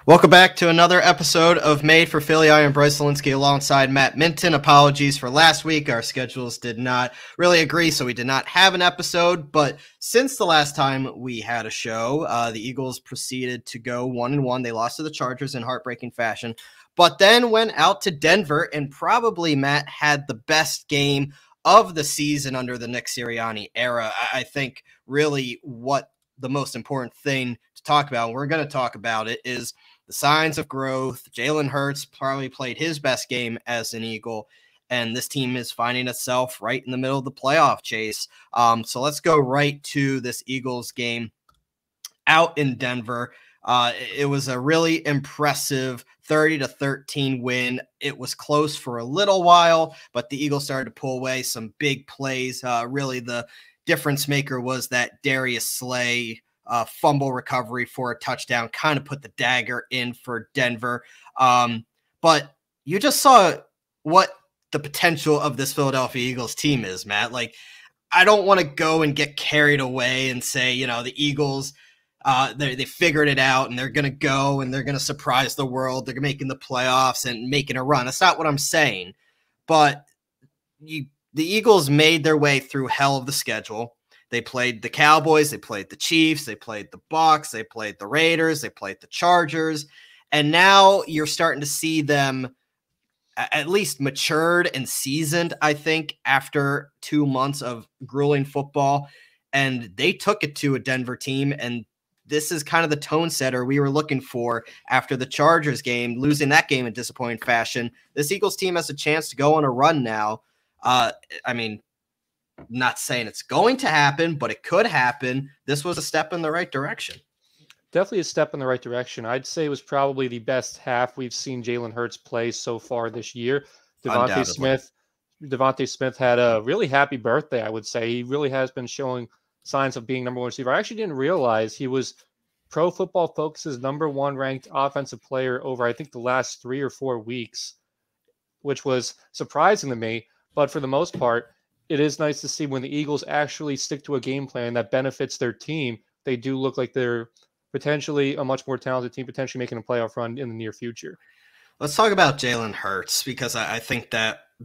Welcome back to another episode of Made for Philly. I am Bryce Linsky alongside Matt Minton. Apologies for last week. Our schedules did not really agree, so we did not have an episode. But since the last time we had a show, the Eagles proceeded to go 1-1. They lost to the Chargers in heartbreaking fashion, but then went out to Denver and probably, Matt, had the best game of the season under the Nick Sirianni era. I think really what the most important thing to talk about, and we're going to talk about it, is the signs of growth. Jalen Hurts probably played his best game as an Eagle, and this team is finding itself right in the middle of the playoff chase. So let's go right to this Eagles game out in Denver. It was a really impressive 30-13 win. It was close for a little while, but the Eagles started to pull away some big plays. Really, the difference maker was that Darius Slay fumble recovery for a touchdown, kind of put the dagger in for Denver. But you just saw what the potential of this Philadelphia Eagles team is, Matt. Like, I don't want to go and get carried away and say, the Eagles, they figured it out and they're going to go and they're going to surprise the world. They're making the playoffs and making a run. That's not what I'm saying. But the Eagles made their way through hell of the schedule. They played the Cowboys, they played the Chiefs, they played the Bucs, they played the Raiders, they played the Chargers, and now you're starting to see them at least matured and seasoned, I think, after 2 months of grueling football, and they took it to a Denver team, and this is kind of the tone setter we were looking for after the Chargers game, losing that game in disappointing fashion. This Eagles team has a chance to go on a run now. Not saying it's going to happen, but it could happen. This was a step in the right direction. Definitely a step in the right direction. I'd say it was probably the best half we've seen Jalen Hurts play so far this year. Devonte Smith had a really happy birthday, I would say. He really has been showing signs of being number one receiver. I actually didn't realize he was Pro Football Focus's number one ranked offensive player over, I think, the last 3 or 4 weeks, which was surprising to me. But for the most part, it is nice to see when the Eagles actually stick to a game plan that benefits their team. They do look like they're potentially a much more talented team, potentially making a playoff run in the near future. Let's talk about Jalen Hurts, because I think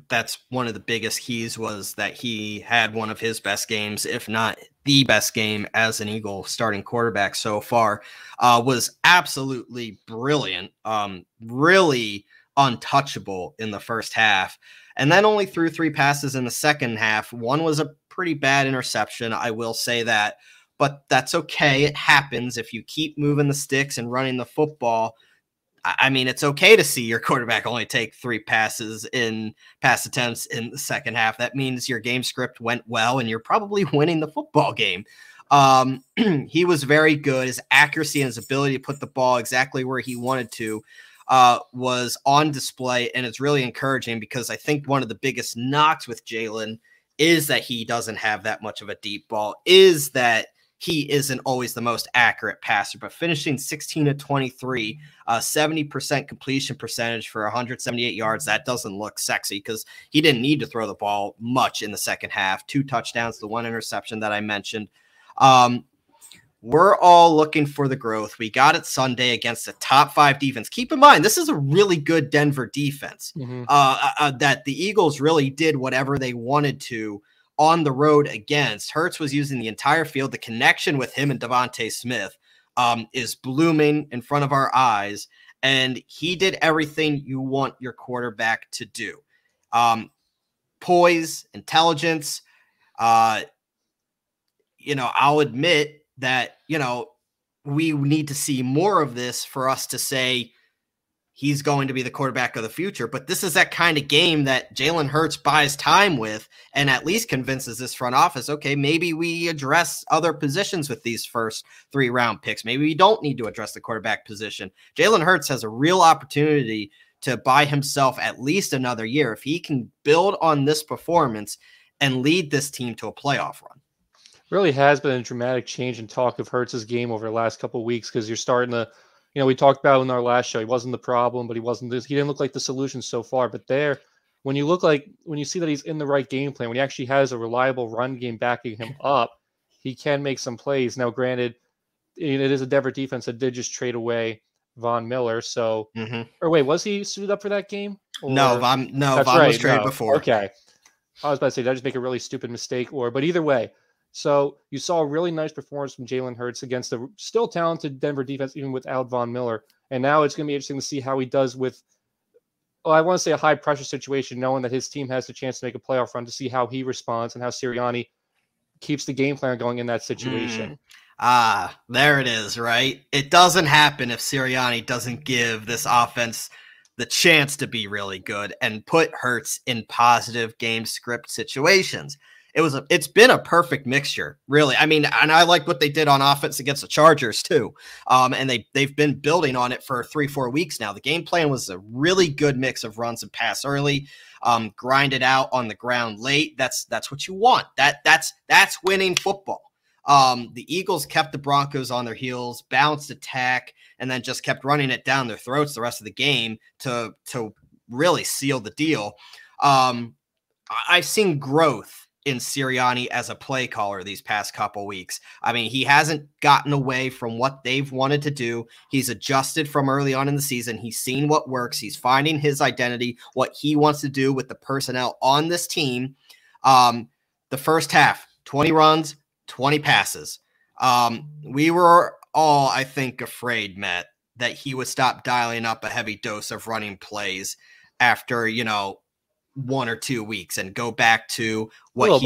that's one of the biggest keys, was that he had one of his best games, if not the best game as an Eagle starting quarterback so far. Was absolutely brilliant, really untouchable in the first half. And then only threw 3 passes in the second half. One was a pretty bad interception, I will say that. But that's okay. It happens if you keep moving the sticks and running the football. I mean, it's okay to see your quarterback only take 3 pass attempts in the second half. That means your game script went well and you're probably winning the football game. He was very good. His accuracy and his ability to put the ball exactly where he wanted to was on display, and it's really encouraging, because I think one of the biggest knocks with Jalen is that he doesn't have that much of a deep ball, is that he isn't always the most accurate passer, but finishing 16-23, 70% completion percentage for 178 yards, that doesn't look sexy, because he didn't need to throw the ball much in the second half. 2 touchdowns, the 1 interception that I mentioned. We're all looking for the growth. We got it Sunday against a top 5 defense. Keep in mind, this is a really good Denver defense. That the Eagles really did whatever they wanted to on the road against. Hurts was using the entire field. The connection with him and Davonte Smith is blooming in front of our eyes, and he did everything you want your quarterback to do. Poise, intelligence. I'll admit that, we need to see more of this for us to say he's going to be the quarterback of the future. But this is that kind of game that Jalen Hurts buys time with and at least convinces this front office, okay, maybe we address other positions with these first 3-round picks. Maybe we don't need to address the quarterback position. Jalen Hurts has a real opportunity to buy himself at least another year if he can build on this performance and lead this team to a playoff run. Really has been a dramatic change in talk of Hurts' game over the last couple of weeks, because you're starting to, we talked about in our last show, he wasn't the problem, but he didn't look like the solution so far. But when you see that he's in the right game plan, when he actually has a reliable run game backing him up, he can make some plays. Now, granted, it is a Denver defense that did just trade away Von Miller. So, Mm-hmm. or wait, was he suited up for that game? No, Or Von that's Von was right. traded No. before. Okay. I was about to say, did I just make a really stupid mistake? But either way, so you saw a really nice performance from Jalen Hurts against the still talented Denver defense, even without Von Miller. And now it's going to be interesting to see how he does with, I want to say a high pressure situation, knowing that his team has the chance to make a playoff run, to see how he responds and how Sirianni keeps the game plan going in that situation. There it is, right? It doesn't happen if Sirianni doesn't give this offense the chance to be really good and put Hurts in positive game script situations. It's been a perfect mixture, really. I mean, and I like what they did on offense against the Chargers too. And they've been building on it for 3-4 weeks now. The game plan was a really good mix of runs and pass early, grind it out on the ground late. That's what you want. That's winning football. The Eagles kept the Broncos on their heels, balanced attack, and then just kept running it down their throats the rest of the game to really seal the deal. I've seen growth in Sirianni as a play caller these past couple weeks. I mean, he hasn't gotten away from what they've wanted to do. He's adjusted from early on in the season. He's seen what works. He's finding his identity, what he wants to do with the personnel on this team. The first half, 20 runs, 20 passes. We were all, I think, afraid, Matt, that he would stop dialing up a heavy dose of running plays after, 1 or 2 weeks and go back to what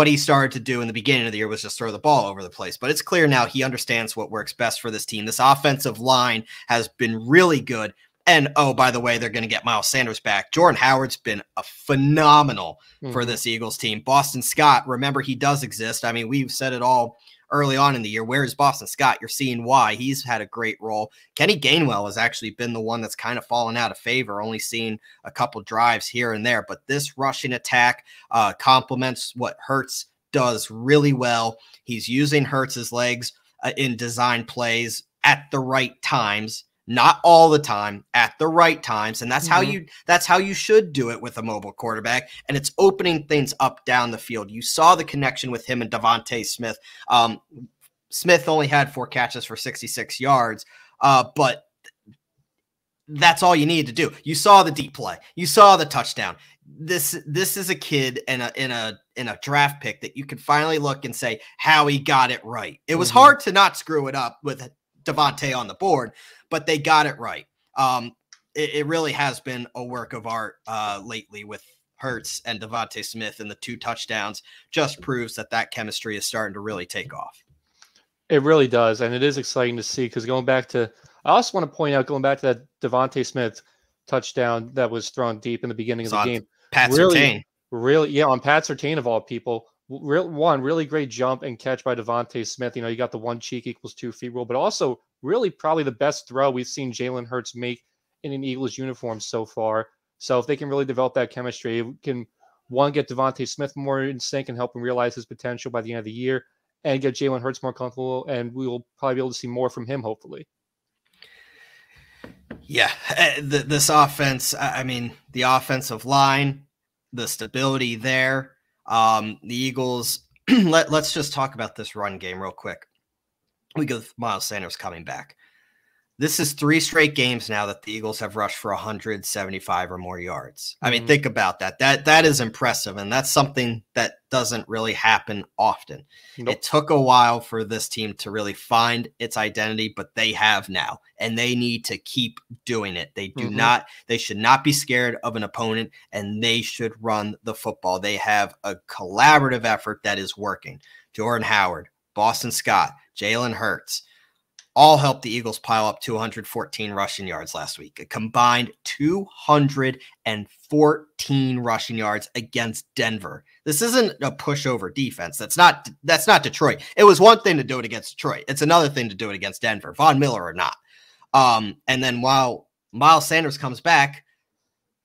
he started to do in the beginning of the year, was just throw the ball over the place. But it's clear now he understands what works best for this team. This offensive line has been really good. And, oh, by the way, they're going to get Miles Sanders back. Jordan Howard's been a phenomenal for this Eagles team. Boston Scott, remember, he does exist. I mean, we've said it all early on in the year. Where is Boston Scott? You're seeing why. He's had a great role. Kenny Gainwell has actually been the one that's kind of fallen out of favor, only seen a couple drives here and there. But this rushing attack complements what Hurts does really well. He's using Hurts's legs in design plays at the right times. Not all the time, at the right times, and that's how you should do it with a mobile quarterback. And it's opening things up down the field. You saw the connection with him and Devonte Smith. Smith only had 4 catches for 66 yards, but that's all you needed to do. You saw the deep play. You saw the touchdown. This is a kid in a draft pick that you can finally look and say how he got it right. It was hard to not screw it up with Devontae on the board, but they got it right. It really has been a work of art lately with Hurts and Devonte Smith, and the 2 touchdowns just proves that chemistry is starting to really take off. It really does, and it is exciting to see, because I also want to point out, going back to that Devonte Smith touchdown that was thrown deep in the beginning of the game. Pat Surtain. Really, yeah, on Pat Surtain of all people. Really great jump and catch by Devonte Smith. You got the 1 cheek equals 2 feet rule, but also really probably the best throw we've seen Jalen Hurts make in an Eagles uniform so far. So if they can really develop that chemistry, it can, one, get Devonte Smith more in sync and help him realize his potential by the end of the year, and get Jalen Hurts more comfortable, and we will probably be able to see more from him, hopefully. Yeah, this offense, I mean, the offensive line, the stability there. The Eagles, let's just talk about this run game real quick. We go with Miles Sanders coming back. This is 3 straight games now that the Eagles have rushed for 175 or more yards. I mean, think about that. That is impressive, and that's something that doesn't really happen often. Nope. It took a while for this team to really find its identity, but they have now, and they need to keep doing it. They they should not be scared of an opponent, and they should run the football. They have a collaborative effort that is working. Jordan Howard, Boston Scott, Jalen Hurts, all helped the Eagles pile up 214 rushing yards last week. A combined 214 rushing yards against Denver. This isn't a pushover defense. That's not Detroit. It was one thing to do it against Detroit. It's another thing to do it against Denver, Von Miller or not. And then while Miles Sanders comes back,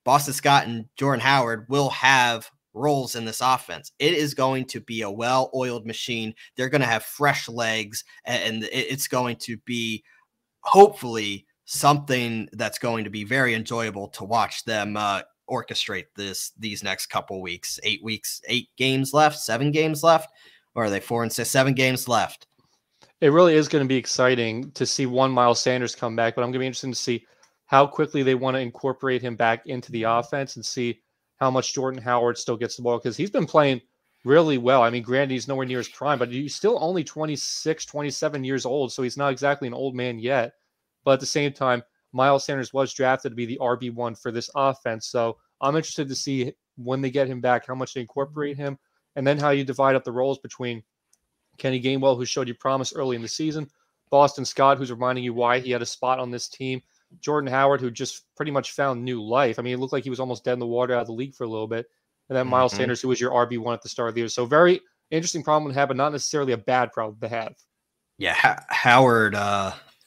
Boston Scott and Jordan Howard will have roles in this offense. It is going to be a well-oiled machine. They're going to have fresh legs, and it's going to be hopefully something that's going to be very enjoyable to watch them orchestrate these next couple weeks. 8 games left, 7 games left, or are they 4 and 6? 7 games left. It really is going to be exciting to see Miles Sanders come back, but I'm going to be interested to see how quickly they want to incorporate him back into the offense and see how much Jordan Howard still gets the ball, because he's been playing really well. I mean, granted, he's nowhere near his prime, but he's still only 26, 27 years old, so he's not exactly an old man yet. But at the same time, Miles Sanders was drafted to be the RB1 for this offense, so I'm interested to see when they get him back, how much they incorporate him, and then how you divide up the roles between Kenny Gainwell, who showed you promise early in the season, Boston Scott, who's reminding you why he had a spot on this team, Jordan Howard, who just pretty much found new life. I mean, it looked like he was almost dead in the water out of the league for a little bit. And then Miles Sanders, who was your RB1 at the start of the year. So very interesting problem to have, but not necessarily a bad problem to have. Yeah, Howard,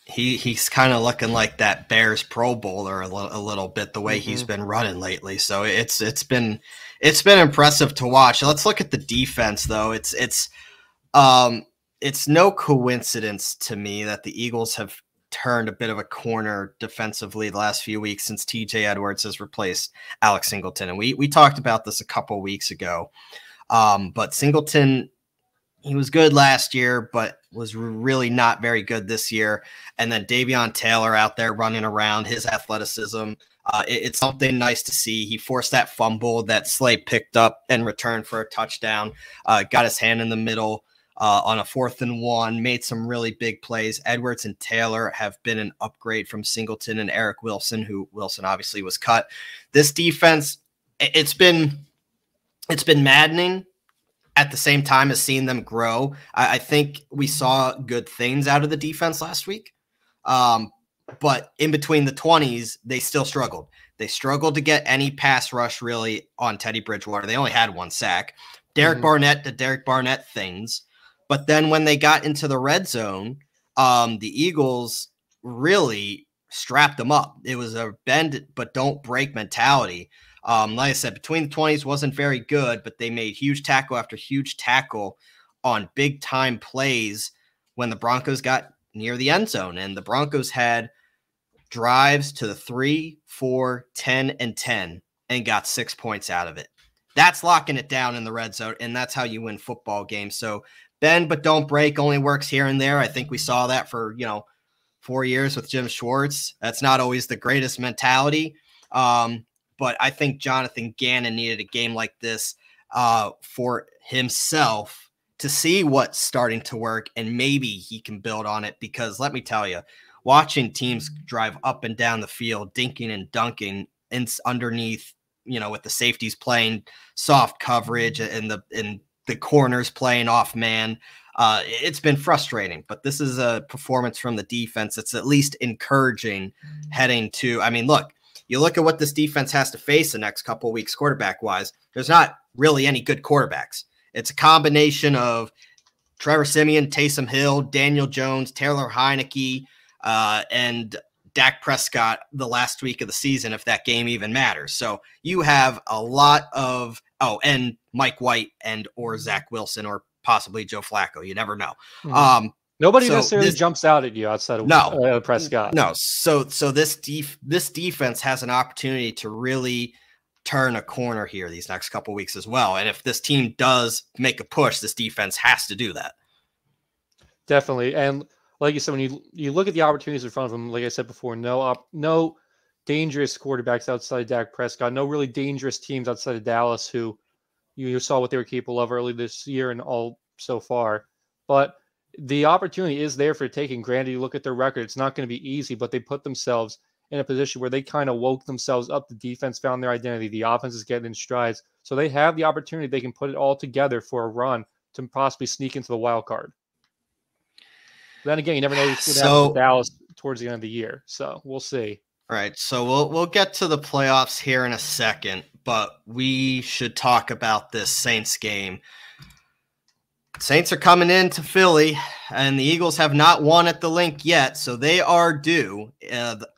he's kind of looking like that Bears Pro Bowler a little bit, the way he's been running lately. So it's been impressive to watch. Let's look at the defense, though. It's no coincidence to me that the Eagles have turned a bit of a corner defensively the last few weeks since TJ Edwards has replaced Alex Singleton. And we talked about this a couple weeks ago. But Singleton, he was good last year, but was really not very good this year. And then Davion Taylor out there running around, his athleticism. It's something nice to see. He forced that fumble that Slay picked up and returned for a touchdown, got his hand in the middle on a 4th and 1, made some really big plays. Edwards and Taylor have been an upgrade from Singleton and Eric Wilson, who Wilson obviously was cut. This defense, it's been maddening at the same time as seeing them grow. I think we saw good things out of the defense last week. But in between the 20s, they still struggled. They struggled to get any pass rush really on Teddy Bridgewater. They only had 1 sack. Derek Barnett did Derek Barnett things. But then when they got into the red zone, the Eagles really strapped them up. It was a bend but don't break mentality. Like I said, between the 20s wasn't very good, but they made huge tackle after huge tackle on big-time plays when the Broncos got near the end zone. And the Broncos had drives to the 3, 4, 10, and 10 and got 6 points out of it. That's locking it down in the red zone, and that's how you win football games. So bend but don't break only works here and there. I think we saw that for 4 years with Jim Schwartz. That's not always the greatest mentality. But I think Jonathan Gannon needed a game like this for himself to see what's starting to work, and maybe he can build on it, because let me tell you, watching teams drive up and down the field, dinking and dunking underneath, with the safeties playing soft coverage and the corners playing off man, it's been frustrating. But this is a performance from the defense that's at least encouraging heading to, look, you look at what this defense has to face the next couple of weeks quarterback-wise, there's not really any good quarterbacks. It's a combination of Trevor Simeon, Taysom Hill, Daniel Jones, Taylor Heineke, and Dak Prescott the last week of the season, if that game even matters. So you have a lot of and Mike White and or Zach Wilson or possibly Joe Flacco. You never know. Nobody necessarily jumps out at you outside of Prescott. No. So this defense has an opportunity to really turn a corner here these next couple of weeks as well. And if this team does make a push, this defense has to do that. Definitely. And like you said, when you look at the opportunities in front of them, like I said before, no dangerous quarterbacks outside of Dak Prescott, no really dangerous teams outside of Dallas, who you saw what they were capable of early this year and all so far. But the opportunity is there for taking. Granted, you look at their record, it's not going to be easy, but they put themselves in a position where they kind of woke themselves up. The defense found their identity. The offense is getting in strides. So they have the opportunity. They can put it all together for a run to possibly sneak into the wild card. Then again, you never know what's going to happen with Dallas towards the end of the year. So we'll see. All right. So we'll get to the playoffs here in a second, but we should talk about this Saints game. Saints are coming into Philly, and the Eagles have not won at the Link yet, so they are due.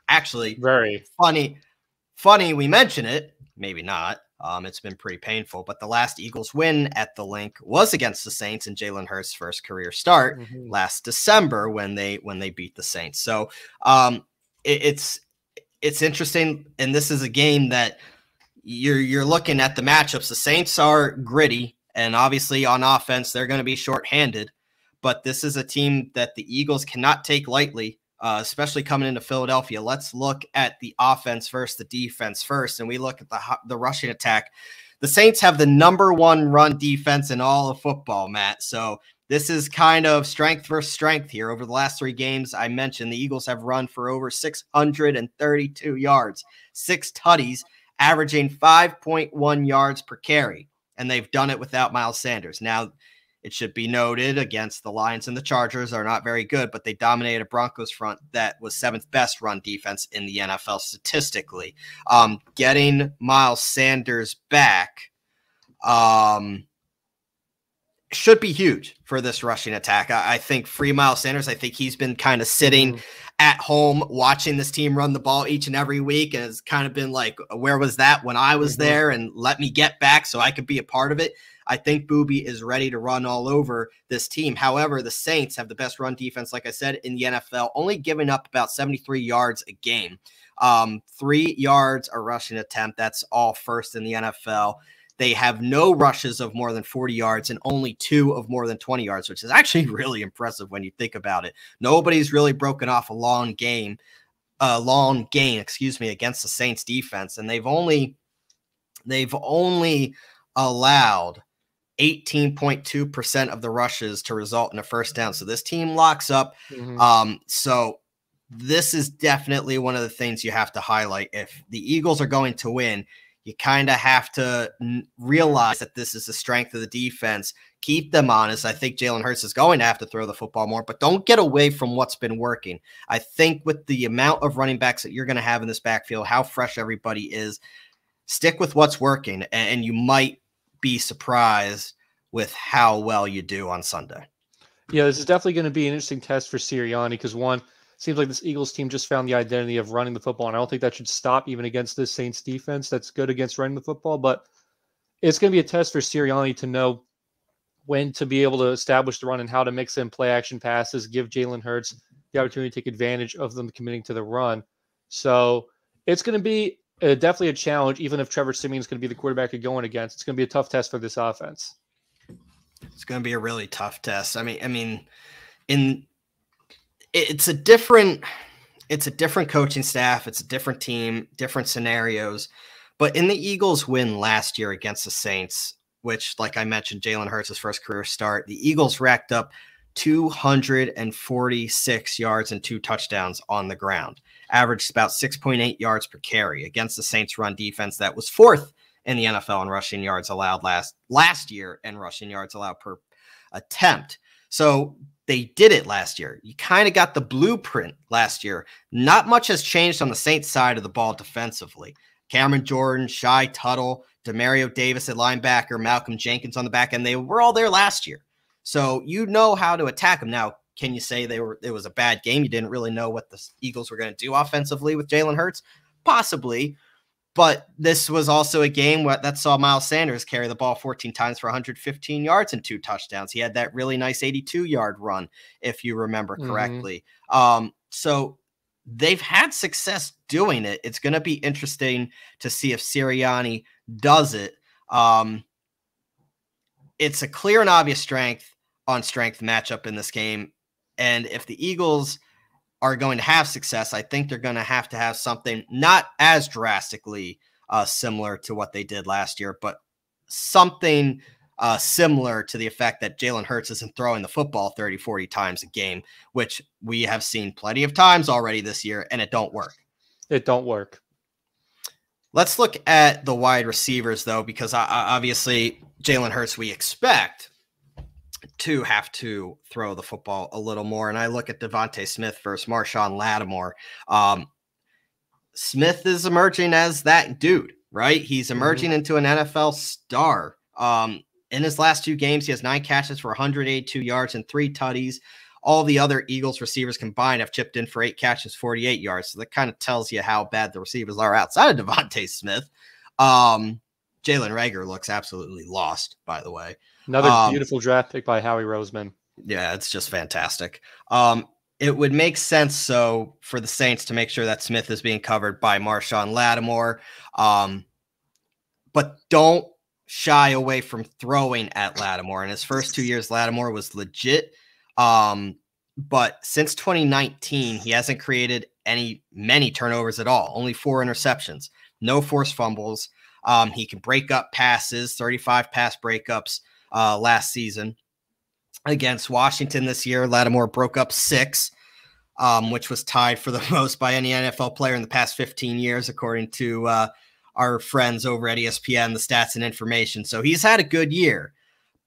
Actually, very funny we mention it, maybe not. It's been pretty painful, but the last Eagles win at the Link was against the Saints in Jalen Hurts' first career start last December when they beat the Saints. So it's interesting, and this is a game that you're looking at the matchups. The Saints are gritty. And obviously on offense, they're going to be shorthanded. but this is a team that the Eagles cannot take lightly, especially coming into Philadelphia. Let's look at the offense first, the defense first, and we look at the rushing attack. The Saints have the #1 run defense in all of football, Matt. So this is kind of strength versus strength here. Over the last 3 games, I mentioned the Eagles have run for over 632 yards, 6 tutties, averaging 5.1 yards per carry, and they've done it without Miles Sanders. Now, it should be noted against the Lions and the Chargers are not very good, but they dominated a Broncos front that was 7th best run defense in the NFL statistically. Getting Miles Sanders back should be huge for this rushing attack. I think free Miles Sanders, I think he's been kind of sitting at home watching this team run the ball each and every week, and it's kind of been like, where was that when I was there? And let me get back so I could be a part of it. I think Booby is ready to run all over this team. However, the Saints have the best run defense, like I said, in the NFL, only giving up about 73 yards a game. 3 yards a rushing attempt. That's all first in the NFL. They have no rushes of more than 40 yards and only 2 of more than 20 yards, which is actually really impressive when you think about it. Nobody's really broken off a long gain, against the Saints defense. And they've only allowed 18.2% of the rushes to result in a first down. So this team locks up. So this is definitely one of the things you have to highlight. If the Eagles are going to win, you kind of have to realize that this is the strength of the defense. Keep them honest. I think Jalen Hurts is going to have to throw the football more, but don't get away from what's been working. I think with the amount of running backs that you're going to have in this backfield, how fresh everybody is, stick with what's working, and you might be surprised with how well you do on Sunday. Yeah, this is definitely going to be an interesting test for Sirianni because, one, seems like this Eagles team just found the identity of running the football, and I don't think that should stop even against this Saints defense that's good against running the football, but it's going to be a test for Sirianni to know when to be able to establish the run and how to mix in play action passes, give Jalen Hurts the opportunity to take advantage of them committing to the run. So it's going to be definitely a challenge, even if Trevor Simeon is going to be the quarterback you're going against. It's going to be a tough test for this offense. It's going to be a really tough test. It's a different coaching staff. It's a different team, different scenarios. But in the Eagles' win last year against the Saints, which, like I mentioned, Jalen Hurts' first career start, the Eagles racked up 246 yards and 2 touchdowns on the ground, averaged about 6.8 yards per carry against the Saints run defense that was 4th in the NFL in rushing yards allowed last year and rushing yards allowed per attempt. So they did it last year. You kind of got the blueprint last year. Not much has changed on the Saints side of the ball defensively. Cameron Jordan, Shai Tuttle, Demario Davis at linebacker, Malcolm Jenkins on the back end. They were all there last year. So you know how to attack them. Now, can you say it was a bad game? You didn't really know what the Eagles were going to do offensively with Jalen Hurts? Possibly. But this was also a game that saw Miles Sanders carry the ball 14 times for 115 yards and 2 touchdowns. He had that really nice 82-yard run, if you remember correctly. So they've had success doing it. It's going to be interesting to see if Sirianni does it. It's a clear and obvious strength-on-strength matchup in this game. And if the Eagles are going to have success, I think they're going to have something not as drastically similar to what they did last year, but something similar to the effect that Jalen Hurts isn't throwing the football 30, 40 times a game, which we have seen plenty of times already this year, and it don't work. It don't work. Let's look at the wide receivers, though, because obviously Jalen Hurts, we expect to have to throw the football a little more. And I look at Davonte Smith versus Marshawn Lattimore. Smith is emerging as that dude, right? He's emerging into an NFL star. In his last 2 games, he has 9 catches for 182 yards and 3 tutties. All the other Eagles receivers combined have chipped in for 8 catches, 48 yards. So that kind of tells you how bad the receivers are outside of Devonte Smith. Jalen Reagor looks absolutely lost, by the way. Another beautiful draft pick by Howie Roseman. Yeah, it's just fantastic. It would make sense, for the Saints to make sure that Smith is being covered by Marshawn Lattimore. But don't shy away from throwing at Lattimore. In his first 2 years, Lattimore was legit. But since 2019, he hasn't created many turnovers at all. Only 4 interceptions, no forced fumbles. He can break up passes, 35 pass breakups last season. Against Washington this year, Lattimore broke up 6, which was tied for the most by any NFL player in the past 15 years, according to our friends over at ESPN, the Stats and Information. So he's had a good year.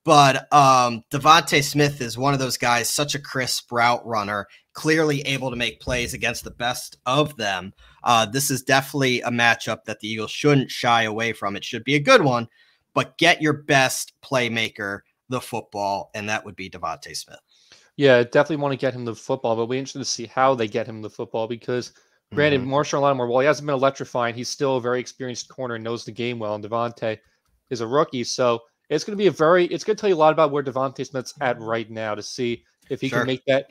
But Devonte Smith is one of those guys, such a crisp route runner, clearly able to make plays against the best of them. This is definitely a matchup that the Eagles shouldn't shy away from. It should be a good one, but get your best playmaker the football, and that would be Devonte Smith. Yeah, definitely want to get him the football, but we're interested to see how they get him the football because, granted, Marshawn Lattimore, while he hasn't been electrifying, he's still a very experienced corner and knows the game well, and Devonte is a rookie, so it's going to be it's going to tell you a lot about where Devonte Smith's at right now to see if he can make that,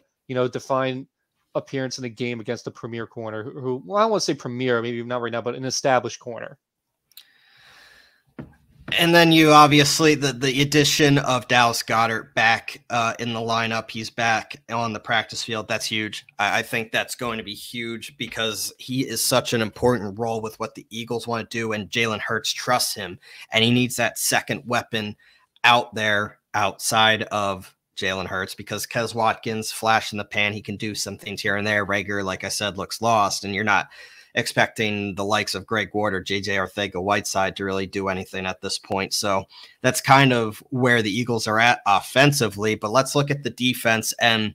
defined appearance in the game against a premier corner who, well, I don't want to say premier, maybe not right now, but an established corner. And then you obviously, the addition of Dallas Goddard back in the lineup. He's back on the practice field. That's huge. I think that's going to be huge because he is such an important role with what the Eagles want to do, and Jalen Hurts trusts him, and he needs that second weapon out there outside of Jalen Hurts because Kez Watkins, flash in the pan, he can do some things here and there. Rager, like I said, looks lost, and you're not expecting the likes of Greg Ward or JJ Arcega-Whiteside to really do anything at this point. So that's kind of where the Eagles are at offensively. But let's look at the defense. And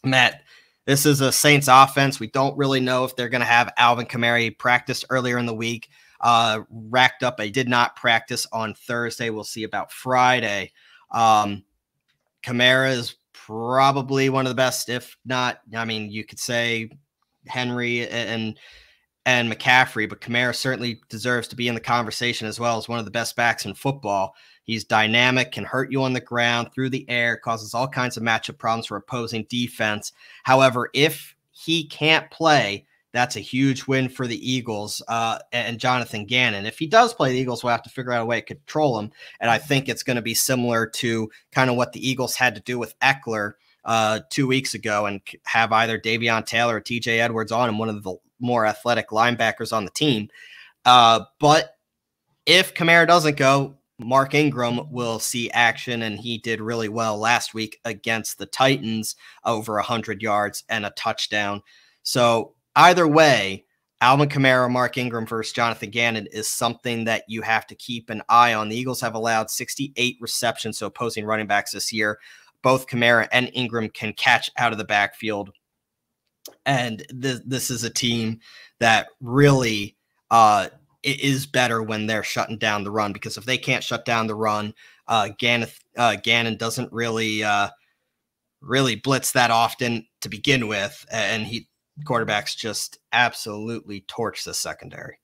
Matt, this is a Saints offense. We don't really know if they're going to have Alvin Kamara. He practiced earlier in the week, racked up. I did not practice on Thursday. We'll see about Friday. Kamara is probably one of the best, if not, I mean, you could say Henry and McCaffrey, but Kamara certainly deserves to be in the conversation as well as one of the best backs in football. He's dynamic, can hurt you on the ground, through the air, causes all kinds of matchup problems for opposing defense. However, if he can't play, that's a huge win for the Eagles and Jonathan Gannon. If he does play, the Eagles will have to figure out a way to control him, and I think it's going to be similar to kind of what the Eagles had to do with Eckler 2 weeks ago and have either Davion Taylor or TJ Edwards on him, one of the more athletic linebackers on the team. But if Kamara doesn't go, Mark Ingram will see action, and he did really well last week against the Titans, over 100 yards and a touchdown. So either way, Alvin Kamara, Mark Ingram versus Jonathan Gannon is something that you have to keep an eye on. The Eagles have allowed 68 receptions to opposing running backs this year. Both Kamara and Ingram can catch out of the backfield. And this is a team that really is better when they're shutting down the run, because if they can't shut down the run, Gannon doesn't really blitz that often to begin with. And quarterbacks just absolutely torch the secondary.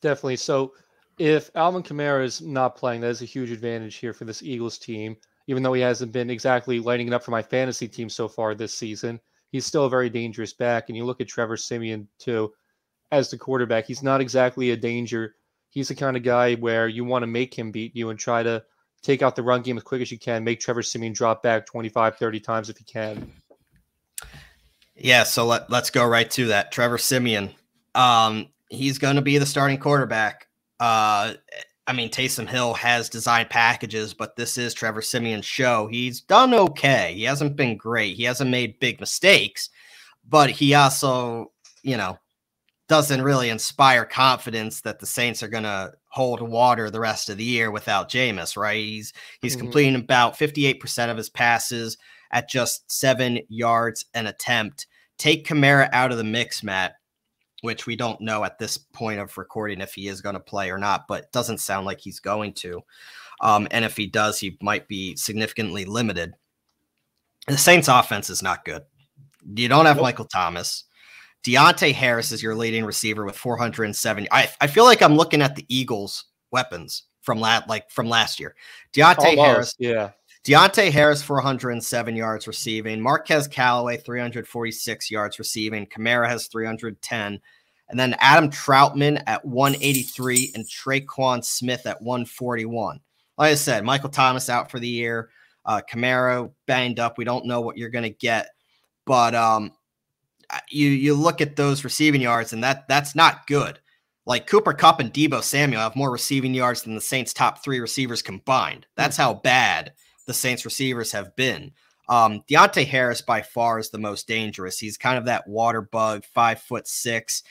Definitely. So if Alvin Kamara is not playing, that is a huge advantage here for this Eagles team. Even though he hasn't been exactly lighting it up for my fantasy team so far this season, he's still a very dangerous back. And you look at Trevor Simeon, too, as the quarterback. He's not exactly a danger. He's the kind of guy where you want to make him beat you and try to take out the run game as quick as you can, make Trevor Simeon drop back 25, 30 times if you can. Yeah, so let's go right to that. Trevor Simeon, he's going to be the starting quarterback. I mean, Taysom Hill has designed packages, but this is Trevor Simeon's show. He's done okay. He hasn't been great. He hasn't made big mistakes, but he also, doesn't really inspire confidence that the Saints are going to hold water the rest of the year without Jameis, right? He's completing about 58% of his passes at just 7 yards an attempt. Take Kamara out of the mix, Matt, which we don't know at this point of recording if he is going to play or not, but it doesn't sound like he's going to. And if he does, he might be significantly limited. The Saints offense is not good. You don't have Michael Thomas. Deontay Harris is your leading receiver with 470. I feel like I'm looking at the Eagles' weapons from last year. Deontay Harris, 407 yards receiving. Marquez Callaway, 346 yards receiving. Kamara has 310. And then Adam Troutman at 183 and Traquan Smith at 141. Like I said, Michael Thomas out for the year. Kamara banged up. We don't know what you're going to get. But you look at those receiving yards, and that's not good. Like Cooper Kupp and Deebo Samuel have more receiving yards than the Saints' top 3 receivers combined. That's how bad the Saints receivers have been. Deontay Harris by far is the most dangerous. He's kind of that water bug, 5'6",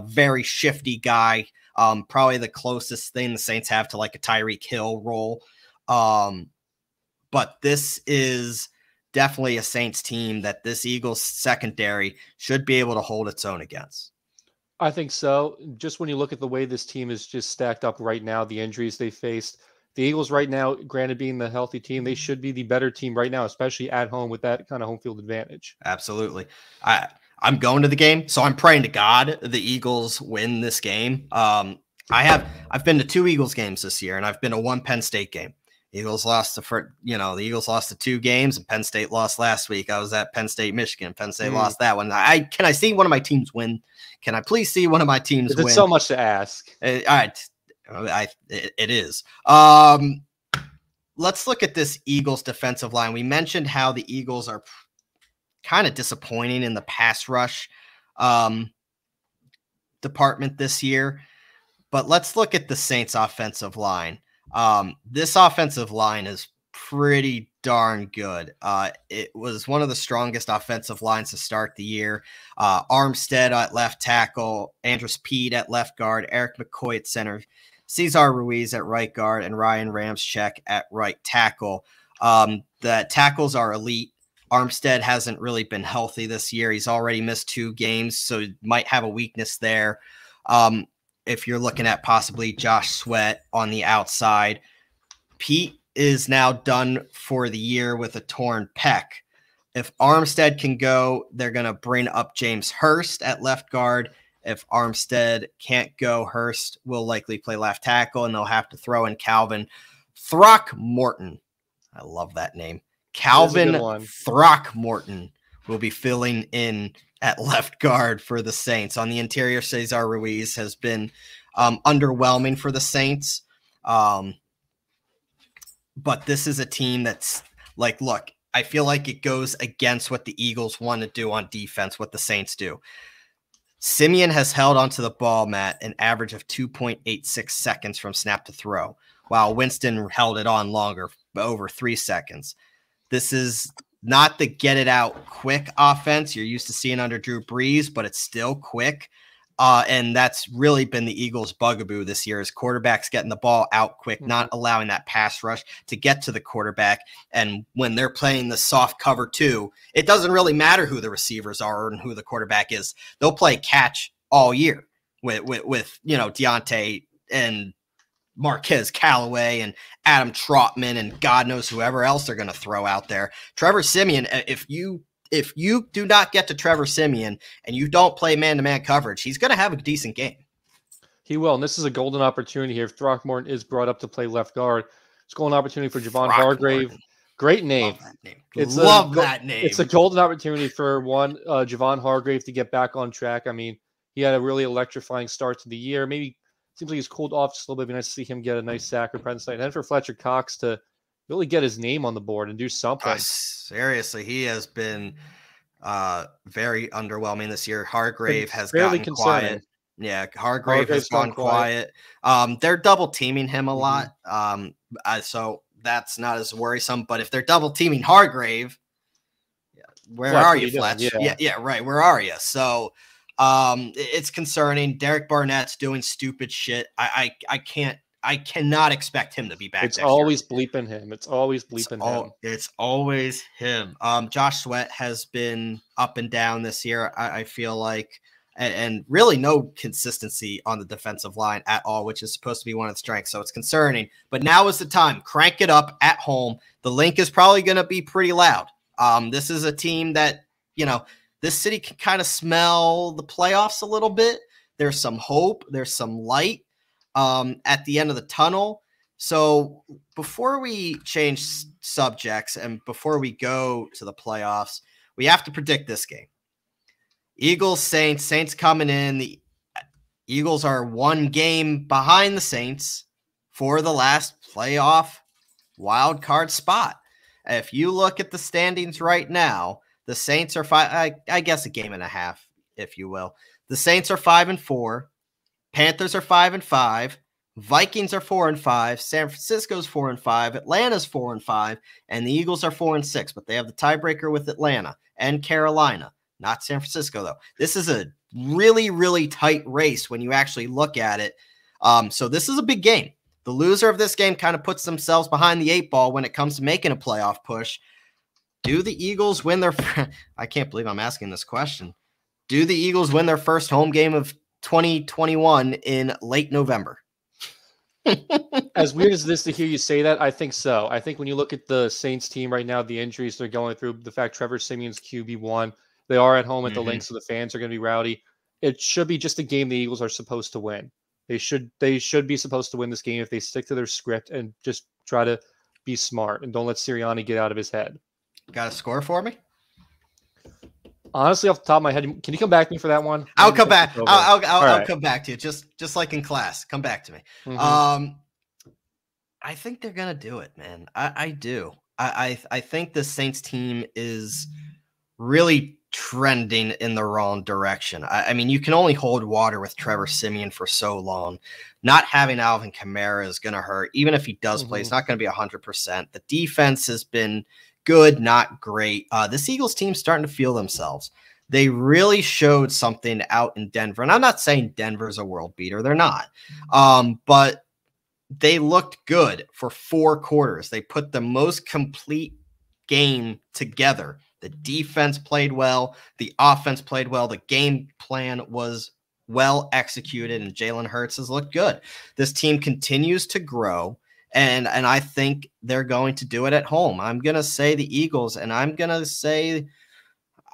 very shifty guy. Probably the closest thing the Saints have to like a Tyreek Hill role. But this is definitely a Saints team that this Eagles secondary should be able to hold its own against. I think so. Just when you look at the way this team is just stacked up right now, the injuries they faced, the Eagles right now, granted being the healthy team, they should be the better team right now, especially at home with that kind of home field advantage. Absolutely. I'm going to the game, so I'm praying to God the Eagles win this game. I've been to 2 Eagles games this year, and I've been to 1 Penn State game. Eagles lost the Eagles lost the 2 games, and Penn State lost last week. I was at Penn State, Michigan. Penn State lost that one. Can I see one of my teams win? Can I please see one of my teams win? It's so much to ask. All right, it is. Let's look at this Eagles defensive line. We mentioned how the Eagles are kind of disappointing in the pass rush department this year, but let's look at the Saints offensive line. This offensive line is pretty darn good. It was one of the strongest offensive lines to start the year. Armstead at left tackle, Andrus Peat at left guard, Eric McCoy at center, Cesar Ruiz at right guard, and Ryan Ramczyk at right tackle. The tackles are elite. Armstead hasn't really been healthy this year. He's already missed 2 games, so might have a weakness there. If you're looking at possibly Josh Sweat on the outside, Pete is now done for the year with a torn pec. If Armstead can go, they're going to bring up James Hurst at left guard. If Armstead can't go, Hurst will likely play left tackle, and they'll have to throw in Calvin Throckmorton. I love that name. Calvin Throckmorton will be filling in at left guard for the Saints. On the interior, Cesar Ruiz has been underwhelming for the Saints. But this is a team that's like, look, I feel like it goes against what the Eagles want to do on defense, what the Saints do. Simeon has held onto the ball, Matt, an average of 2.86 seconds from snap to throw, while Winston held it on longer, over 3 seconds. This is not the get it out quick offense you're used to seeing under Drew Brees, but it's still quick. And that's really been the Eagles' bugaboo this year, is quarterbacks getting the ball out quick, not allowing that pass rush to get to the quarterback. And when they're playing the soft cover 2, it doesn't really matter who the receivers are and who the quarterback is. They'll play catch all year with Deontay and Marquez Callaway and Adam Trautman and God knows whoever else they're going to throw out there. Trevor Simeon, if you do not get to Trevor Simeon and you don't play man-to-man coverage, he's going to have a decent game. He will, and this is a golden opportunity here. If Throckmorton is brought up to play left guard, it's a golden opportunity for Javon Hargrave. Great name. Love that name. It's a golden opportunity for Javon Hargrave to get back on track. I mean, he had a really electrifying start to the year. Maybe seems like he's cooled off just a little bit. It'd be nice to see him get a nice sack or Penn State. And then for Fletcher Cox to really get his name on the board and do something. Seriously, he has been very underwhelming this year. Hargrave has gotten quiet. Yeah, Hargrave has gone quiet. They're double teaming him a lot. So that's not as worrisome. But if they're double teaming Hargrave, where are you, Fletch? Yeah, right. Where are you? So it's concerning. Derek Barnett's doing stupid shit. I cannot expect him to be back. It's always bleeping him. It's always bleeping him. It's always him. Josh Sweat has been up and down this year, I feel like, and really no consistency on the defensive line at all, which is supposed to be one of the strengths. So it's concerning. But now is the time. Crank it up at home. The Link is probably going to be pretty loud. This is a team that, this city can kind of smell the playoffs a little bit. There's some hope. There's some light at the end of the tunnel. So before we change subjects and before we go to the playoffs, we have to predict this game. Eagles, Saints coming in. The Eagles are 1 game behind the Saints for the last playoff wild card spot. If you look at the standings right now, the Saints are I guess a game and a half, if you will. The Saints are 5-4. Panthers are 5-5. Vikings are 4-5. San Francisco's 4-5. Atlanta's 4-5, and the Eagles are 4-6. But they have the tiebreaker with Atlanta and Carolina, not San Francisco though. This is a really, really tight race when you actually look at it. So this is a big game. The loser of this game kind of puts themselves behind the 8 ball when it comes to making a playoff push. Do the Eagles win their? I can't believe I'm asking this question. Do the Eagles win their first home game of 2021 in late November? As weird as this to hear you say that, I think so. I think when you look at the Saints team right now, the injuries they're going through, the fact Trevor Simeon's QB1, they are at home at the Lynx, so the fans are going to be rowdy. It should be just a game the Eagles are supposed to win. They should be supposed to win this game if they stick to their script and just try to be smart and don't let Sirianni get out of his head. Got a score for me? Honestly, off the top of my head, can you come back to me for that one? I'll come back. I'll come back to you. Just like in class. Come back to me. I think they're gonna do it, man. I do. I think the Saints team is really trending in the wrong direction. I mean, you can only hold water with Trevor Simeon for so long. Not having Alvin Kamara is going to hurt. Even if he does play, it's not going to be 100%. The defense has been good, not great. This Eagles team's starting to feel themselves. They really showed something out in Denver. And I'm not saying Denver's a world beater. They're not. But they looked good for 4 quarters. They put the most complete game together. The defense played well. The offense played well. The game plan was well executed, and Jalen Hurts has looked good. This team continues to grow, and I think they're going to do it at home. I'm going to say the Eagles, and I'm going to say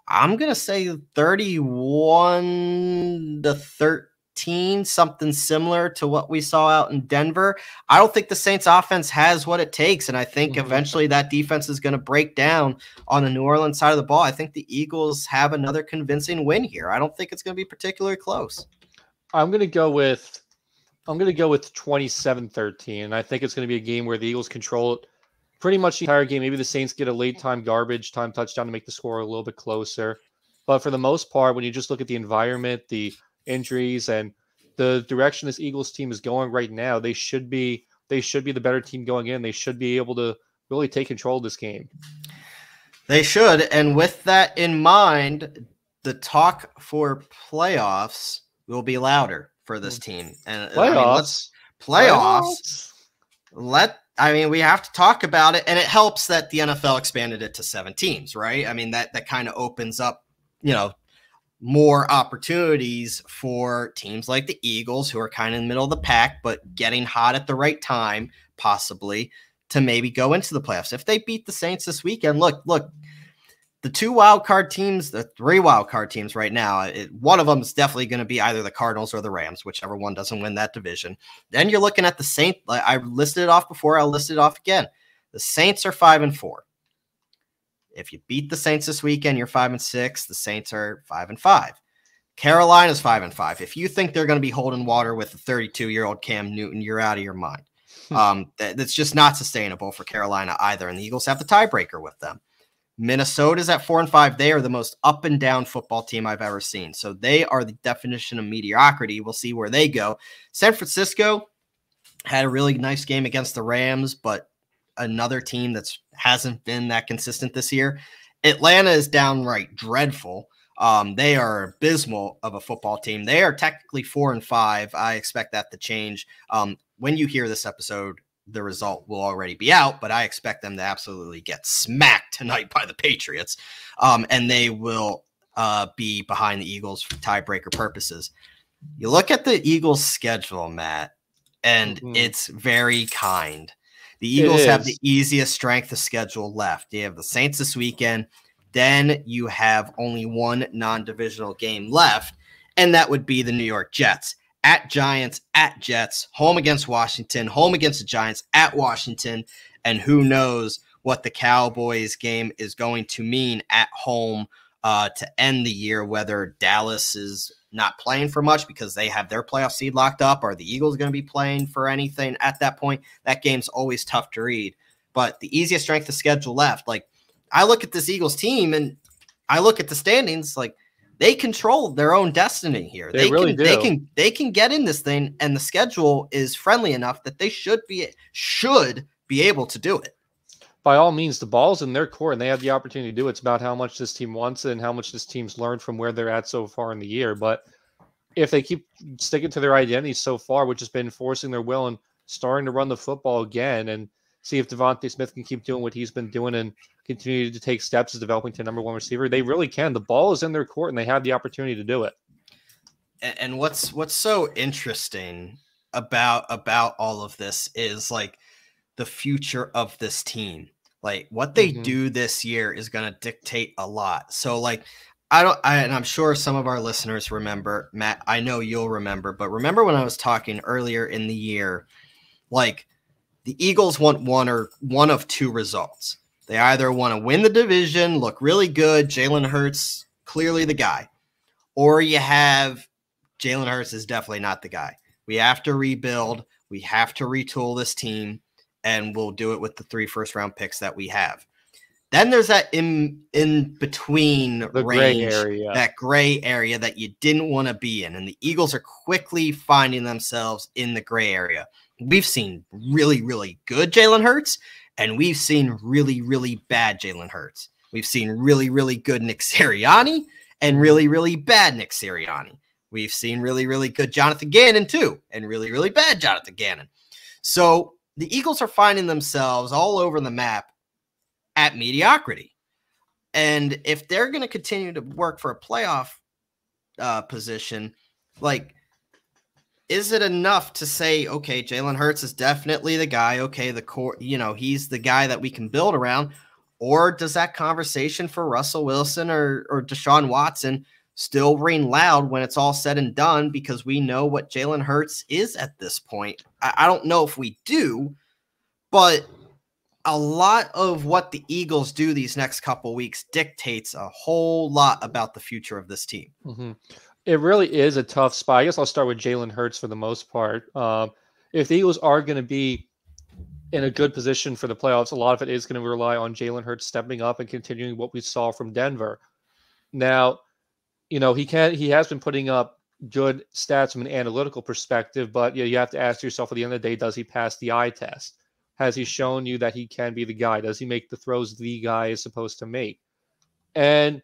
31-13, something similar to what we saw out in Denver. I don't think the Saints offense has what it takes, and I think eventually that defense is going to break down on the New Orleans side of the ball. I think the Eagles have another convincing win here. I don't think it's going to be particularly close. I'm going to go with 27-13, and I think it's going to be a game where the Eagles control it pretty much the entire game. Maybe the Saints get a late time garbage time touchdown to make the score a little bit closer. But for the most part, when you just look at the environment, the injuries, and the direction this Eagles team is going right now, they should be the better team going in. They should be able to really take control of this game. They should. And with that in mind, the talk for playoffs will be louder for this team. And playoffs. We have to talk about it, and it helps that the NFL expanded it to 7 teams, right? I mean, that kind of opens up, more opportunities for teams like the Eagles, who are kind of in the middle of the pack, but getting hot at the right time, possibly, to maybe go into the playoffs. If they beat the Saints this weekend, look, the 2 wildcard teams, the 3 wildcard teams right now, one of them is definitely going to be either the Cardinals or the Rams, whichever one doesn't win that division. Then you're looking at the Saints. I listed it off before. I'll list it off again. The Saints are 5-4. If you beat the Saints this weekend, you're 5-6. The Saints are 5-5. Carolina's 5-5. If you think they're going to be holding water with a 32-year-old Cam Newton, you're out of your mind. That's just not sustainable for Carolina either. And the Eagles have the tiebreaker with them. Minnesota's at 4-5. They are the most up and down football team I've ever seen. So they are the definition of mediocrity. We'll see where they go. San Francisco had a really nice game against the Rams, but another team that hasn't been that consistent this year. Atlanta is downright dreadful. They are abysmal of a football team. They are technically 4-5. I expect that to change. When you hear this episode, the result will already be out, but I expect them to absolutely get smacked tonight by the Patriots. And they will be behind the Eagles for tiebreaker purposes. You look at the Eagles' schedule, Matt, and it's very kind. The Eagles have the easiest strength of schedule left. You have the Saints this weekend. Then you have only one non-divisional game left, and that would be the New York Jets. At Giants, at Jets, home against Washington, home against the Giants, at Washington, and who knows what the Cowboys game is going to mean at home to end the year, whether Dallas is not playing for much because they have their playoff seed locked up. Are the Eagles going to be playing for anything at that point? That game's always tough to read. but the easiest strength of schedule left. Like, I look at this Eagles team and I look at the standings, like they control their own destiny here. They really do. They can get in this thing, and the schedule is friendly enough that they should be able to do it. By all means, the ball's in their court and they have the opportunity to do it. It's about how much this team wants it and how much this team's learned from where they're at so far in the year. But if they keep sticking to their identity so far, which has been forcing their will and starting to run the football again, and see if Devonta Smith can keep doing what he's been doing and continue to take steps as developing to number one receiver, they really can. The ball is in their court and they have the opportunity to do it. And what's so interesting about all of this is like the future of this team. Like what they do this year is going to dictate a lot. So like, and I'm sure some of our listeners remember, Matt, I know you'll remember, but remember when I was talking earlier in the year, like the Eagles want one of two results. They either want to win the division, look really good, Jalen Hurts, clearly the guy, or you have Jalen Hurts is definitely not the guy. We have to rebuild. We have to retool this team, and we'll do it with the 3 first-round picks that we have. Then there's that in between range, that gray area that you didn't want to be in, and the Eagles are quickly finding themselves in the gray area. We've seen really, really good Jalen Hurts, and we've seen really, really bad Jalen Hurts. We've seen really, really good Nick Sirianni and really, really bad Nick Sirianni. We've seen really, really good Jonathan Gannon too, and really, really bad Jonathan Gannon. So the Eagles are finding themselves all over the map at mediocrity. And if they're going to continue to work for a playoff position, like, is it enough to say, okay, Jalen Hurts is definitely the guy. Okay, the core, he's the guy that we can build around. Or does that conversation for Russell Wilson or Deshaun Watson still ring loud when it's all said and done? Because we know what Jalen Hurts is at this point. I don't know if we do, but a lot of what the Eagles do these next couple weeks dictates a whole lot about the future of this team. It really is a tough spot. I guess I'll start with Jalen Hurts for the most part. If the Eagles are going to be in a good position for the playoffs, a lot of it is going to rely on Jalen Hurts stepping up and continuing what we saw from Denver. Now, he has been putting up good stats from an analytical perspective, but you have to ask yourself at the end of the day, does he pass the eye test? Has he shown you that he can be the guy? Does he make the throws the guy is supposed to make? And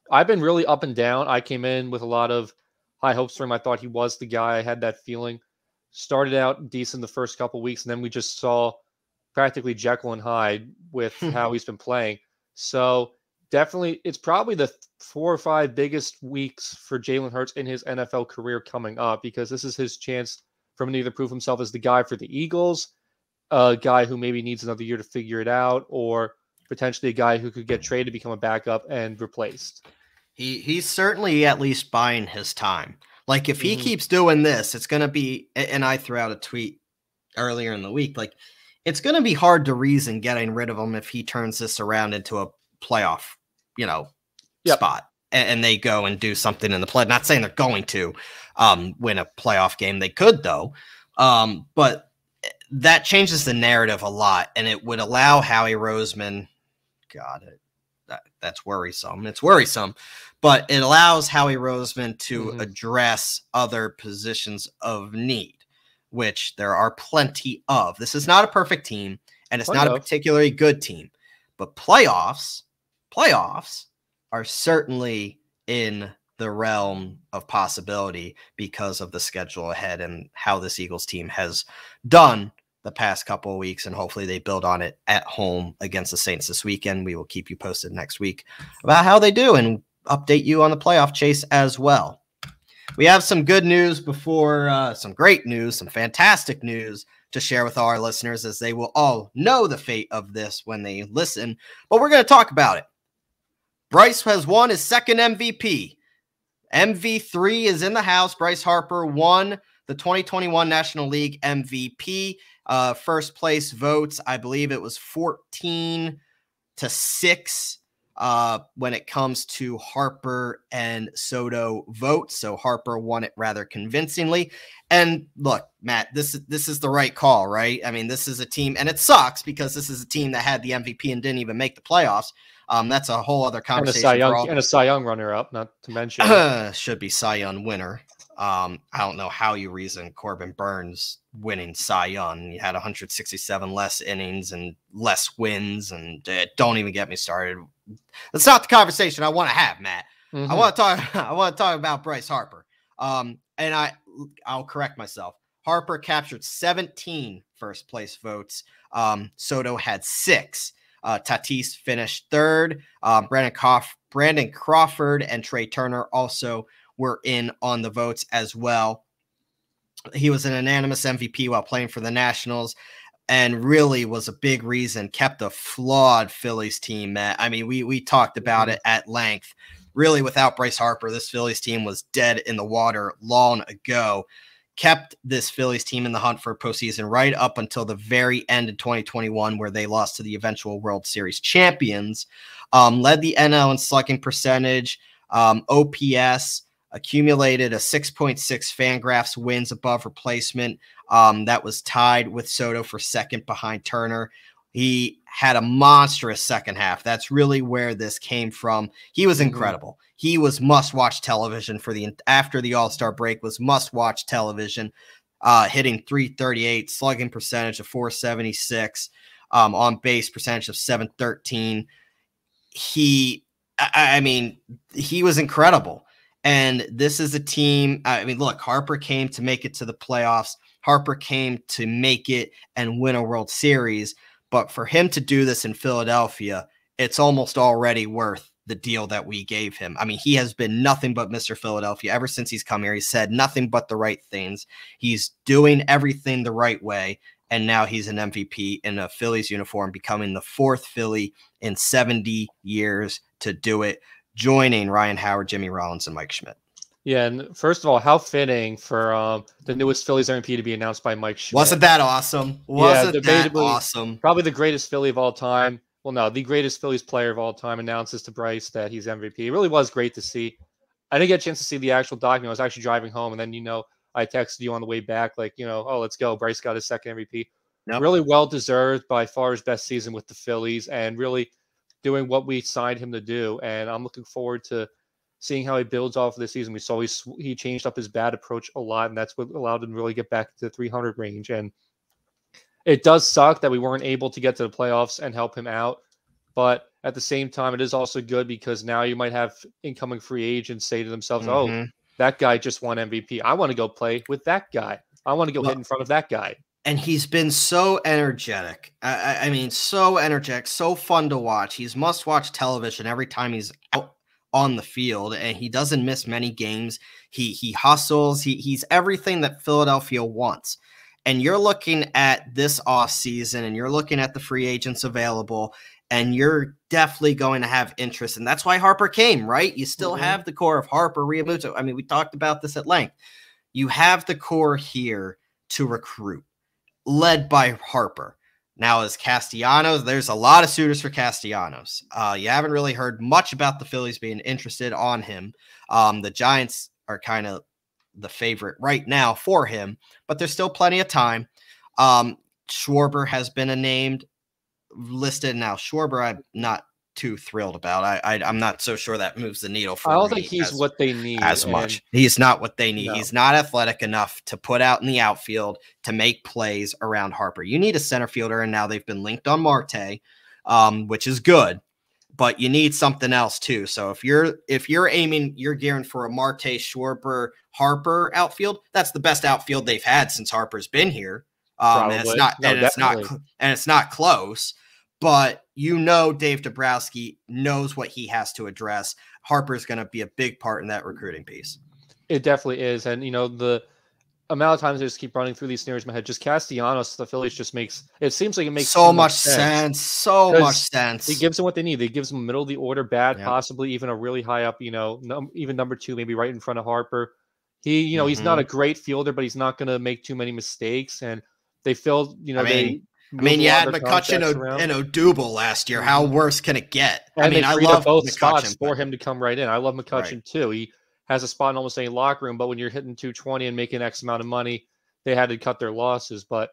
I've been really up and down. I came in with a lot of high hopes for him. I thought he was the guy. I had that feeling. Started out decent the first couple weeks, and then we just saw practically Jekyll and Hyde with how he's been playing. So definitely, it's probably the 4 or 5 biggest weeks for Jalen Hurts in his NFL career coming up, because this is his chance for him to either prove himself as the guy for the Eagles, a guy who maybe needs another year to figure it out, or potentially a guy who could get traded, become a backup, and replaced. He's certainly at least buying his time. Like, if he keeps doing this, it's going to be, and I threw out a tweet earlier in the week, like, it's going to be hard to reason getting rid of him if he turns this around into a playoff, spot, and they go and do something in the play. Not saying they're going to win a playoff game. They could, though. But that changes the narrative a lot, and it would allow Howie Roseman, that's worrisome. It's worrisome, but it allows Howie Roseman to address other positions of need, which there are plenty of. This is not a perfect team, and it's not a particularly good team, but playoffs are certainly in the realm of possibility because of the schedule ahead and how this Eagles team has done the past couple of weeks, and hopefully they build on it at home against the Saints this weekend. We will keep you posted next week about how they do and update you on the playoff chase as well. We have some good news before some great news, some fantastic news to share with our listeners, as they will all know the fate of this when they listen, but we're going to talk about it. Bryce has won his second MVP. MV3 is in the house. Bryce Harper won the 2021 National League MVP. First place votes, I believe it was 14-6 when it comes to Harper and Soto votes. So Harper won it rather convincingly. And look, Matt, this is the right call, right? I mean, this is a team, and it sucks because this is a team that had the MVP and didn't even make the playoffs. That's a whole other conversation. And a Cy Young runner-up, not to mention. Should be Cy Young winner. I don't know how you reason Corbin Burns winning Cy Young. He had 167 less innings and less wins, and don't even get me started. That's not the conversation I want to have, Matt. I want to talk about Bryce Harper. And I'll correct myself. Harper captured 17 first place votes. Soto had 6. Tatis finished 3rd. Brandon Crawford and Trey Turner also were in on the votes as well. He was an unanimous MVP while playing for the Nationals, and really was a big reason, kept a flawed Phillies team, Matt. I mean, we talked about it at length. Really, without Bryce Harper, this Phillies team was dead in the water long ago. Kept this Phillies team in the hunt for postseason right up until the very end of 2021, where they lost to the eventual World Series champions. Led the NL in slugging percentage, OPS, accumulated a 6.6 Fangraphs wins above replacement. That was tied with Soto for second behind Turner. He had a monstrous second half. That's really where this came from. He was incredible. He was must-watch television after the All-Star break, was must-watch television, hitting .338, slugging percentage of .476, on base percentage of .713. I mean, he was incredible. And this is a team. I mean, look, Harper came to make it to the playoffs. Harper came to make it and win a World Series. But for him to do this in Philadelphia, it's almost already worth the deal that we gave him. I mean, he has been nothing but Mr. Philadelphia ever since he's come here. He said nothing but the right things. He's doing everything the right way. And now he's an MVP in a Phillies uniform, becoming the 4th Philly in 70 years to do it, joining Ryan Howard, Jimmy Rollins, and Mike Schmidt. Yeah, and first of all, how fitting for the newest Phillies MVP to be announced by Mike Schmidt. Wasn't that awesome? Wasn't that awesome? Probably the greatest Philly of all time. Well, no, the greatest Phillies player of all time announces to Bryce that he's MVP. It really was great to see. I didn't get a chance to see the actual document. I was actually driving home, and then, I texted you on the way back, like, oh, let's go. Bryce got his second MVP. Yep. Really well-deserved, by far his best season with the Phillies, and really doing what we signed him to do. And I'm looking forward to seeing how he builds off of this season. We saw he changed up his bat approach a lot, and that's what allowed him to really get back to the 300 range. And it does suck that we weren't able to get to the playoffs and help him out. But at the same time, it is also good because now you might have incoming free agents say to themselves, oh, that guy just won MVP. I want to go play with that guy. I want to go hit in front of that guy. And he's been so energetic. I mean, so energetic, so fun to watch. He's must-watch television every time he's out on the field, and he doesn't miss many games. He hustles. He's everything that Philadelphia wants. And you're looking at this offseason, and you're looking at the free agents available, and you're definitely going to have interest. And that's why Harper came, right? You still have the core of Harper, Realmuto. I mean, we talked about this at length. You have the core here to recruit, led by Harper. Now, as Castellanos, there's a lot of suitors for Castellanos. You haven't really heard much about the Phillies being interested on him. The Giants are kind of the favorite right now for him, but there's still plenty of time. Schwarber has been a named listed. Now, Schwarber, I'm not too thrilled about. I'm not so sure that moves the needle for me. I don't think he's what they need as much. He's not what they need. No. He's not athletic enough to put out in the outfield to make plays around Harper. You need a center fielder, and now they've been linked on Marte, which is good, but you need something else too. So if you're aiming, you're gearing for a Marte, Schwarber, Harper outfield. That's the best outfield they've had since Harper's been here. And it's not close. But Dave Dombrowski knows what he has to address. Harper's going to be a big part in that recruiting piece. It definitely is. And, the amount of times I just keep running through these scenarios in my head, just Castellanos, the Phillies just it seems like it makes so much sense. So much sense. He gives them what they need. He gives them middle of the order bat, possibly even a really high up, even number 2, maybe right in front of Harper. He's not a great fielder, but he's not going to make too many mistakes. And they filled, I mean, you had McCutcheon and Odubel last year. How worse can it get? And I mean, I love both spots for him to come right in. I love McCutcheon too. He has a spot in almost any locker room, but when you're hitting 220 and making X amount of money, they had to cut their losses. But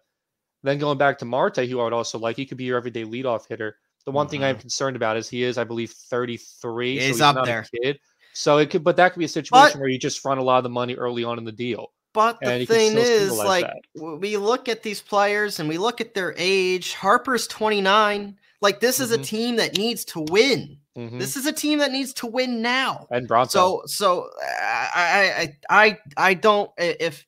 then going back to Marte, who I would also like, he could be your everyday leadoff hitter. The one thing I'm concerned about is he is, I believe, 33. So he's up not there. A kid. So it could, but that could be a situation where you just front a lot of the money early on in the deal. But the thing is, like, we look at these players and we look at their age. Harper's 29. Like, this is a team that needs to win. This is a team that needs to win now. And Bronco. So I don't, if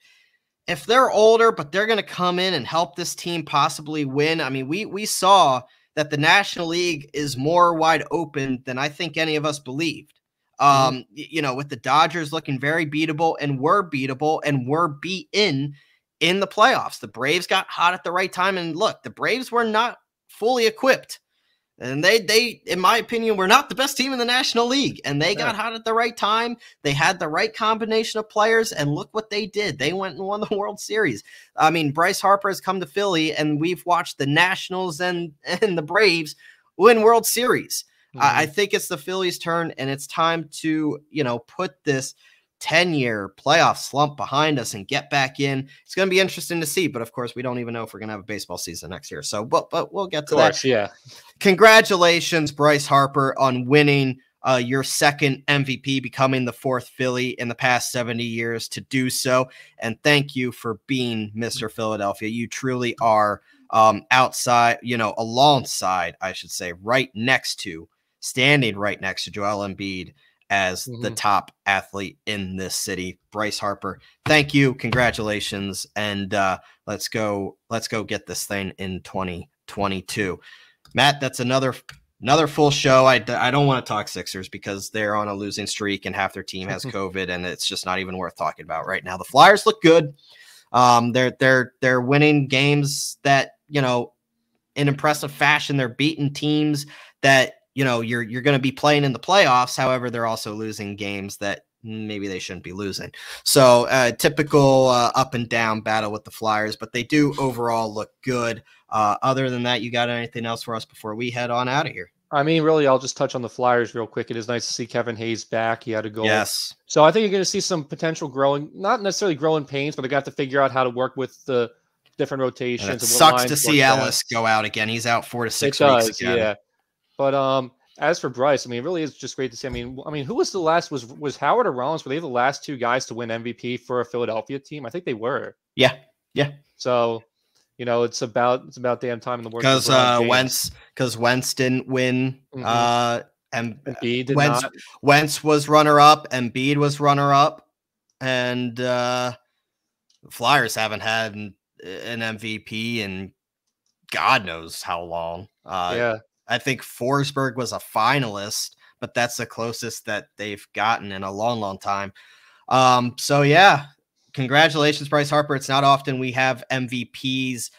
they're older, but they're going to come in and help this team possibly win. I mean, we saw that the National League is more wide open than I think any of us believed. You know, with the Dodgers looking very beatable and were beaten in the playoffs. The Braves got hot at the right time. And look, the Braves were not fully equipped. And they, in my opinion, were not the best team in the National League. And they got hot at the right time. They had the right combination of players. And look what they did. They went and won the World Series. I mean, Bryce Harper has come to Philly, and we've watched the Nationals and the Braves win World Series. I think it's the Phillies' turn, and it's time to, you know, put this 10-year playoff slump behind us and get back in. It's going to be interesting to see, but of course, we don't even know if we're going to have a baseball season next year. So, but we'll get to that. Yeah. Congratulations, Bryce Harper, on winning your second MVP, becoming the fourth Philly in the past 70 years to do so. And thank you for being Mr. Philadelphia. You truly are outside, you know, alongside, I should say, standing right next to Joel Embiid as the top athlete in this city. Bryce Harper, thank you. Congratulations. And let's go get this thing in 2022. Matt, that's another full show. I don't want to talk Sixers because they're on a losing streak and half their team has COVID, and it's just not even worth talking about right now. The Flyers look good. They're winning games that, you know, in impressive fashion. They're beating teams that, you know, you're going to be playing in the playoffs. However, they're also losing games that maybe they shouldn't be losing. So typical up and down battle with the Flyers, but they do overall look good. Other than that, you got anything else for us before we head on out of here? I mean, really, I'll just touch on the Flyers real quick. It is nice to see Kevin Hayes back. He had a goal. Yes. So I think you're going to see some potential growing, not necessarily growing pains, but they got to figure out how to work with the different rotations. And it sucks to see Ellis go out again. He's out 4 to 6 weeks again. Yeah. But as for Bryce, I mean, it really is just great to see. I mean, who was the last? Was Howard or Rollins? Were they the last two guys to win MVP for a Philadelphia team? I think they were. Yeah. So, you know, it's about damn time in the world. Because Wentz didn't win. And Embiid did not. Wentz was runner up. Embiid was runner up, and the Flyers haven't had an MVP in God knows how long. Yeah. I think Forsberg was a finalist, but that's the closest that they've gotten in a long, long time. So yeah, congratulations, Bryce Harper. It's not often we have MVPs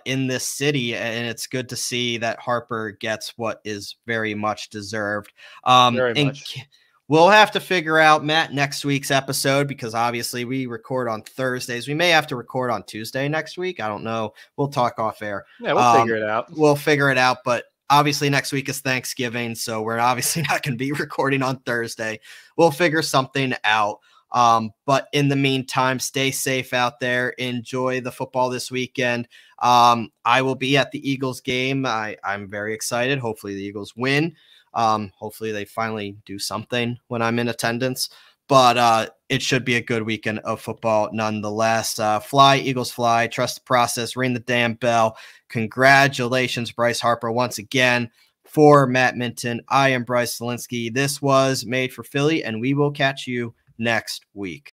in this city, and it's good to see that Harper gets what is very much deserved. Very much. We'll have to figure out, Matt, next week's episode, because obviously we record on Thursdays. We may have to record on Tuesday next week. I don't know. We'll talk off air. Yeah, we'll figure it out. We'll figure it out, but obviously next week is Thanksgiving, so we're obviously not going to be recording on Thursday. We'll figure something out. But in the meantime, stay safe out there. Enjoy the football this weekend. I will be at the Eagles game. I'm very excited. Hopefully the Eagles win. Hopefully they finally do something when I'm in attendance, but it should be a good weekend of football nonetheless. Fly, Eagles fly, trust the process, ring the damn bell. Congratulations, Bryce Harper, once again. For Matt Minton, I am Bryce Zielinski. This was Made for Philly, and we will catch you next week.